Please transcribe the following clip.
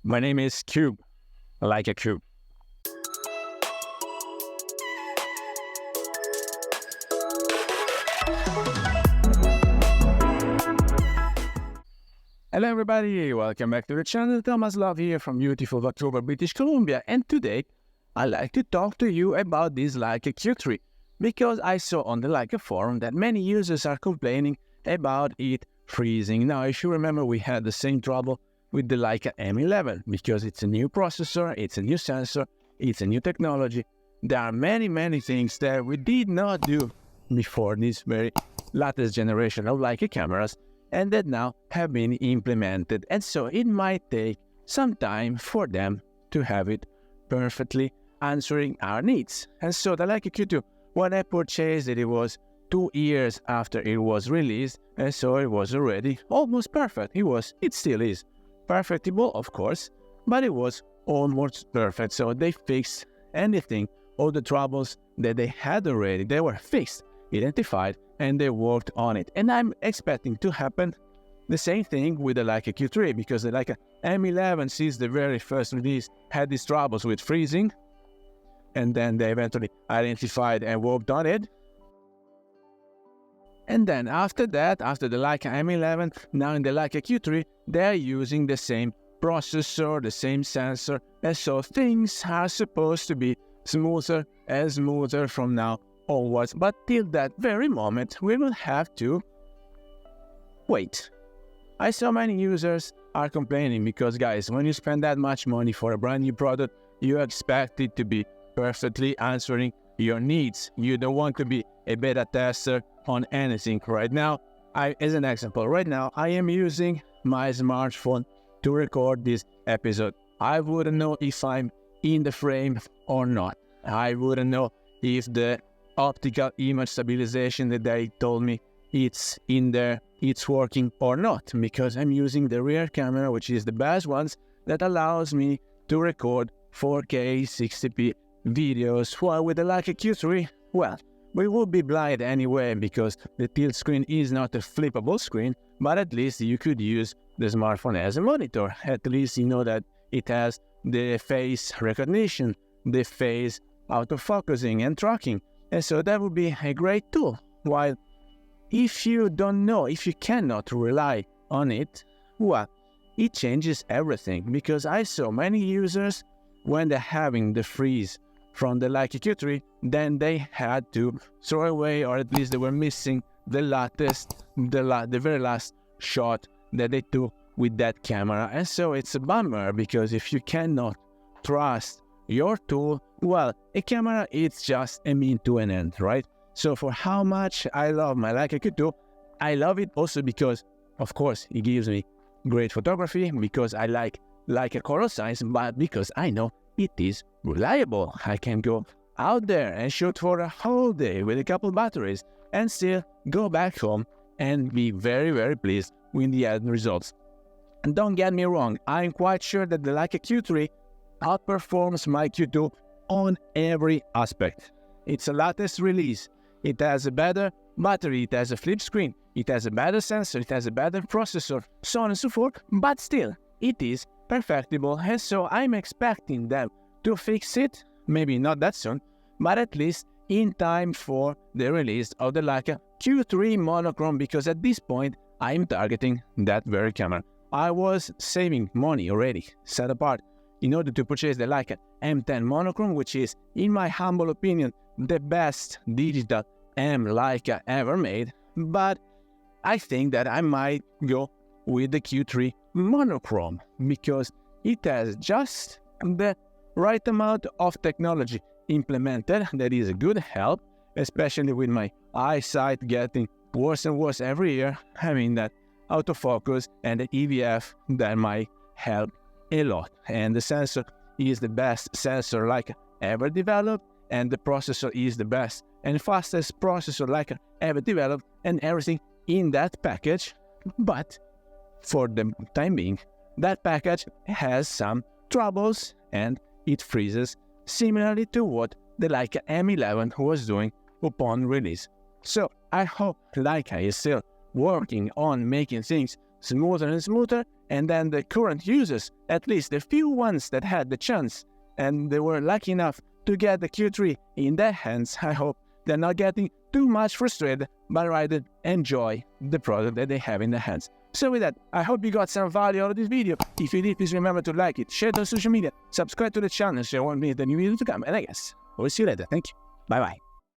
My name is Cube, Leica Cube. Hello everybody, welcome back to the channel. Thomas Love here from beautiful Vancouver, British Columbia, and today I'd like to talk to you about this Leica Q3 because I saw on the Leica forum that many users are complaining about it freezing. Now, if you remember, we had the same trouble with the Leica M11 because it's a new processor, it's a new sensor, it's a new technology. There are many things that we did not do before this very latest generation of Leica cameras, and that now have been implemented, and so it might take some time for them to have it perfectly answering our needs. And so the Leica Q2, when I purchased it, it was 2 years after it was released, and so it was already almost perfect. It still is perfectible, of course, but it was almost perfect. So they fixed anything, all the troubles that they had already, they were fixed, identified, and they worked on it. And I'm expecting to happen the same thing with the Leica Q3, because the Leica M11, since the very first release, had these troubles with freezing, and then they eventually identified and worked on it. And then after that, after the Leica M11, now in the Leica Q3, they're using the same processor, the same sensor, and so things are supposed to be smoother and smoother from now onwards. But till that very moment, we will have to wait. I saw many users are complaining because, guys, when you spend that much money for a brand new product, you expect it to be perfectly answering your needs. You don't want to be a beta tester on anything. Right now, as an example, right now I am using my smartphone to record this episode. I wouldn't know if I'm in the frame or not. I wouldn't know if the optical image stabilization that they told me it's in there, it's working or not, because I'm using the rear camera, which is the best ones, that allows me to record 4K 60p videos. While with the Leica Q3, well, we would be blind anyway because the tilt screen is not a flippable screen, but at least you could use the smartphone as a monitor. At least you know that it has the face recognition, the face autofocusing and tracking, and so that would be a great tool. While if you don't know, if you cannot rely on it, well, it changes everything, because I saw many users, when they're having the freeze from the Leica Q3, then they had to throw away, or at least they were missing the very last shot that they took with that camera. And so it's a bummer, because if you cannot trust your tool, well, a camera is just a mean to an end, right? So for how much I love my Leica Q2, I love it also because, of course, it gives me great photography, because I like Leica color science, but because I know it is reliable. I can go out there and shoot for a whole day with a couple batteries and still go back home and be very pleased with the end results. And don't get me wrong, I'm quite sure that the Leica Q3 outperforms my Q2 on every aspect. It's a latest release. It has a better battery, it has a flip screen, it has a better sensor, it has a better processor, so on and so forth, but still, it is perfectible, and so I'm expecting them to fix it, maybe not that soon, but at least in time for the release of the Leica Q3 monochrome, because at this point, I'm targeting that very camera. I was saving money already, set apart, in order to purchase the Leica M10 monochrome, which is, in my humble opinion, the best digital M Leica ever made, but I think that I might go with the Q3 monochrome, because it has just the right amount of technology implemented that is a good help, especially with my eyesight getting worse and worse every year. Having that autofocus and the EVF that might help a lot. And the sensor is the best sensor Leica ever developed, and the processor is the best and fastest processor Leica ever developed, and everything in that package. But for the time being, that package has some troubles and it freezes, similarly to what the Leica M11 was doing upon release. So I hope Leica is still working on making things smoother and smoother, And then the current users, at least the few ones that had the chance and they were lucky enough to get the Q3 in their hands, I hope they're not getting too much frustrated, but rather enjoy the product that they have in their hands. So with that, I hope you got some value out of this video. If you did, please remember to like it, share it on social media, subscribe to the channel so you won't miss the new video to come, and I guess we'll see you later. Thank you. Bye bye.